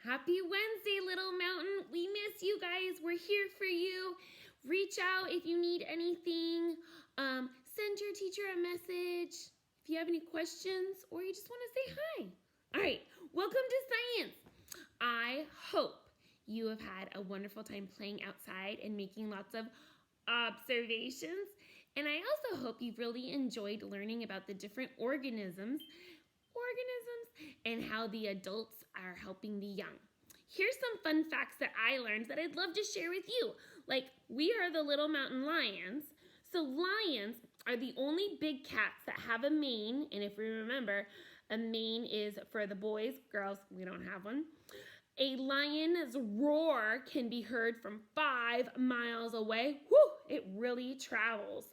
Happy Wednesday, Little Mountain. We miss you guys. We're here for you. Reach out if you need anything. Send your teacher a message if you have any questions or you just want to say hi. All right, welcome to science. I hope you have had a wonderful time playing outside and making lots of observations. And I also hope you've really enjoyed learning about the different organisms and how the adults are helping the young. Here's some fun facts that I learned that I'd love to share with you. Like, we are the Little Mountain Lions. So lions are the only big cats that have a mane. And if we remember, a mane is for the boys. Girls, we don't have one. A lion's roar can be heard from 5 miles away. Whew, it really travels.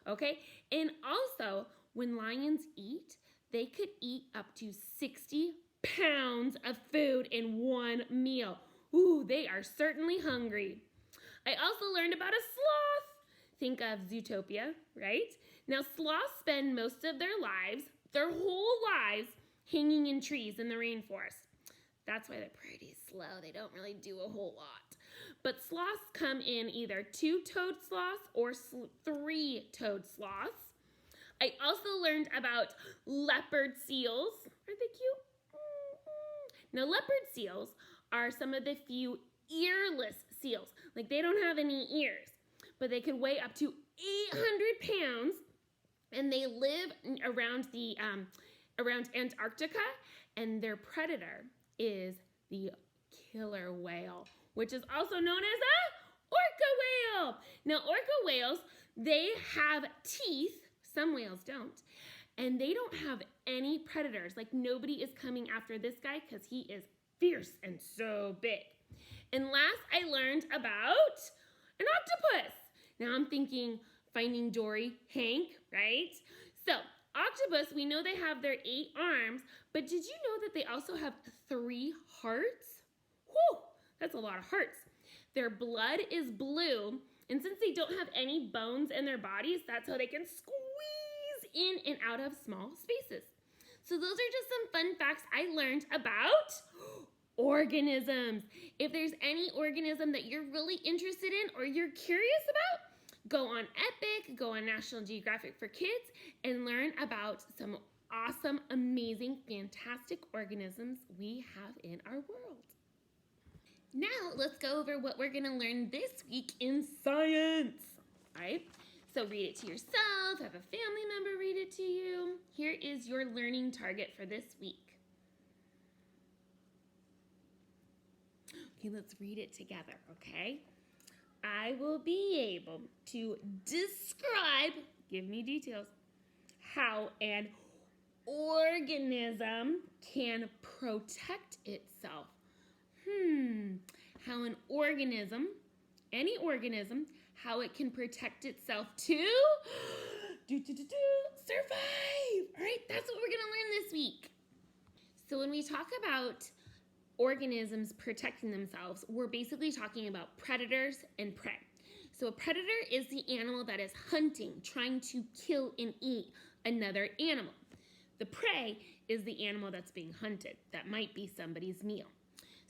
Okay, and also when lions eat, they could eat up to 60 pounds of food in one meal. Ooh, they are certainly hungry. I also learned about a sloth. Think of Zootopia, right? Now, sloths spend most of their lives, their whole lives, hanging in trees in the rainforest. That's why they're pretty slow. They don't really do a whole lot. But sloths come in either 2-toed sloths or 3-toed sloths. I also learned about leopard seals. Aren't they cute? Now, leopard seals are some of the few earless seals. Like, they don't have any ears, but they can weigh up to 800 pounds, and they live around around Antarctica, and their predator is the killer whale, which is also known as a orca whale. Now, orca whales, they have teeth. Some whales don't. And they don't have any predators. Like, nobody is coming after this guy because he is fierce and so big. And last, I learned about an octopus. Now I'm thinking Finding Dory, Hank, right? So, octopus, we know they have their 8 arms, but did you know that they also have 3 hearts? Whew, that's a lot of hearts. Their blood is blue, and since they don't have any bones in their bodies, that's how they can squeeze in and out of small spaces. So those are just some fun facts I learned about organisms. If there's any organism that you're really interested in or you're curious about, go on Epic, go on National Geographic for Kids, and learn about some awesome, amazing, fantastic organisms we have in our world. Now, let's go over what we're going to learn this week in science. All right? So read it to yourself, have a family member read it to you. Here is your learning target for this week. Okay, let's read it together, okay? I will be able to describe, give me details, how an organism can protect itself. How an organism, any organism, how it can protect itself to survive. All right, that's what we're going to learn this week. So when we talk about organisms protecting themselves, we're basically talking about predators and prey. So a predator is the animal that is hunting, trying to kill and eat another animal. The prey is the animal that's being hunted. That might be somebody's meal.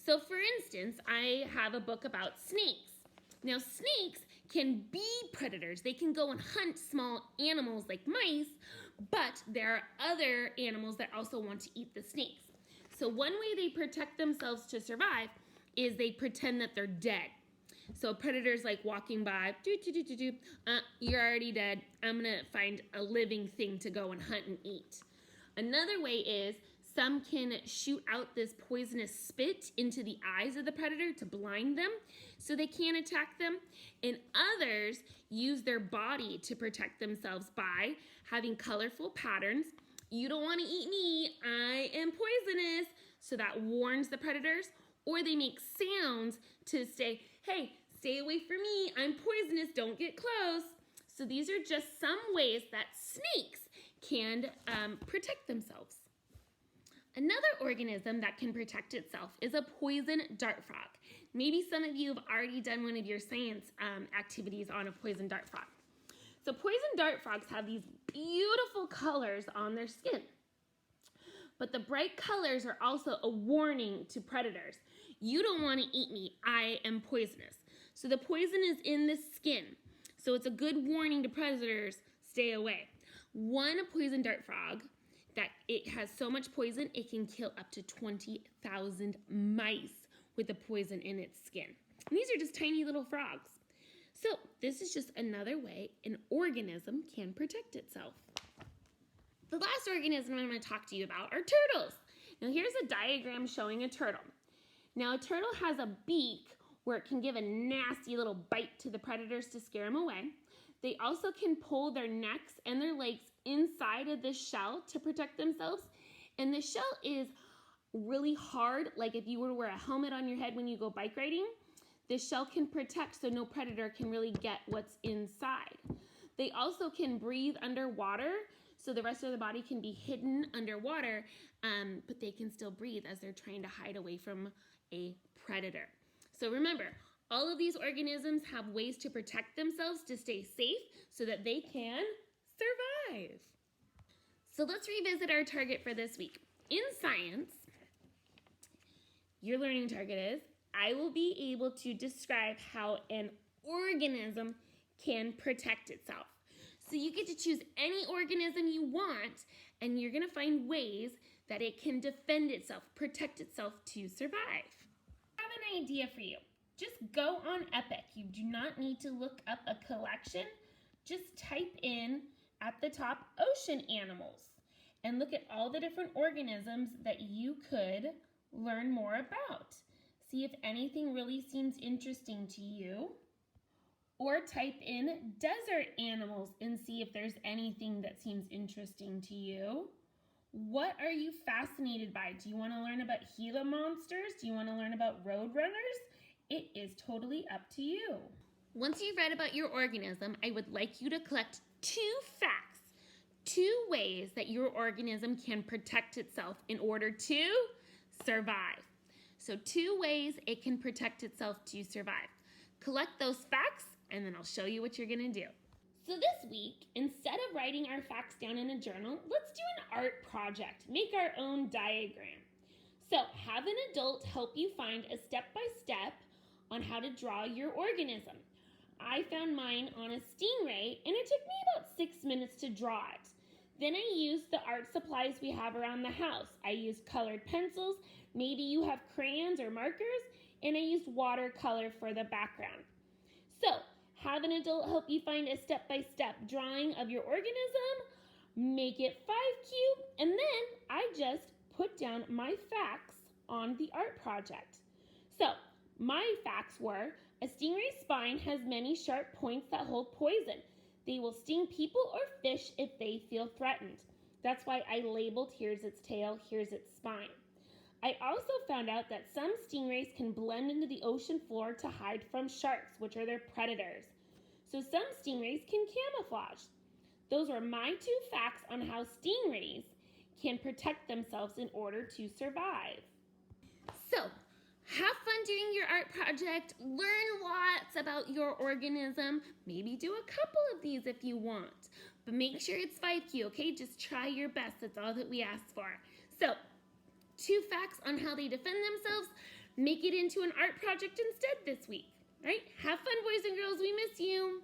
So for instance, I have a book about snakes. Now, snakes can be predators. They can go and hunt small animals like mice, but there are other animals that also want to eat the snakes. So one way they protect themselves to survive is they pretend that they're dead. So predators like walking by, you're already dead. I'm gonna find a living thing to go and hunt and eat. Another way is some can shoot out this poisonous spit into the eyes of the predator to blind them so they can't attack them. And others use their body to protect themselves by having colorful patterns. You don't want to eat me, I am poisonous. So that warns the predators. Or they make sounds to say, hey, stay away from me, I'm poisonous, don't get close. So these are just some ways that snakes can protect themselves. Another organism that can protect itself is a poison dart frog. Maybe some of you have already done one of your science activities on a poison dart frog. So poison dart frogs have these beautiful colors on their skin. But the bright colors are also a warning to predators. You don't want to eat me. I am poisonous. So the poison is in the skin. So it's a good warning to predators, stay away. One poison dart frog, that it has so much poison, it can kill up to 20,000 mice with the poison in its skin. And these are just tiny little frogs. So this is just another way an organism can protect itself. The last organism I'm going to talk to you about are turtles. Now here's a diagram showing a turtle. Now a turtle has a beak where it can give a nasty little bite to the predators to scare them away. They also can pull their necks and their legs inside of the shell to protect themselves. And the shell is really hard, like if you were to wear a helmet on your head when you go bike riding. The shell can protect so no predator can really get what's inside. They also can breathe underwater, so the rest of the body can be hidden underwater, but they can still breathe as they're trying to hide away from a predator. So remember, all of these organisms have ways to protect themselves to stay safe so that they can survive. So let's revisit our target for this week. In science, your learning target is, I will be able to describe how an organism can protect itself. So you get to choose any organism you want, and you're going to find ways that it can defend itself, protect itself to survive. I have an idea for you. Just go on Epic. You do not need to look up a collection. Just type in at the top ocean animals and look at all the different organisms that you could learn more about. See if anything really seems interesting to you. Or type in desert animals and see if there's anything that seems interesting to you. What are you fascinated by? Do you want to learn about Gila monsters? Do you want to learn about roadrunners? It is totally up to you. Once you've read about your organism, I would like you to collect 2 facts, 2 ways that your organism can protect itself in order to survive. So 2 ways it can protect itself to survive. Collect those facts, and then I'll show you what you're gonna do. So this week, instead of writing our facts down in a journal, let's do an art project. Make our own diagram. So have an adult help you find a step-by-step on how to draw your organism. I found mine on a stingray, and it took me about 6 minutes to draw it. Then I used the art supplies we have around the house. I used colored pencils, maybe you have crayons or markers, and I used watercolor for the background. So, have an adult help you find a step-by-step drawing of your organism, make it 5 cube, and then I just put down my facts on the art project. So, my facts were, a stingray's spine has many sharp points that hold poison. They will sting people or fish if they feel threatened. That's why I labeled here's its tail, here's its spine. I also found out that some stingrays can blend into the ocean floor to hide from sharks, which are their predators. So some stingrays can camouflage. Those were my 2 facts on how stingrays can protect themselves in order to survive. So, have fun doing your art project, learn lots about your organism, maybe do a couple of these if you want, but make sure it's 5Q, okay? Just try your best, that's all that we ask for. So, 2 facts on how they defend themselves, make it into an art project instead this week. All right, have fun, boys and girls, we miss you.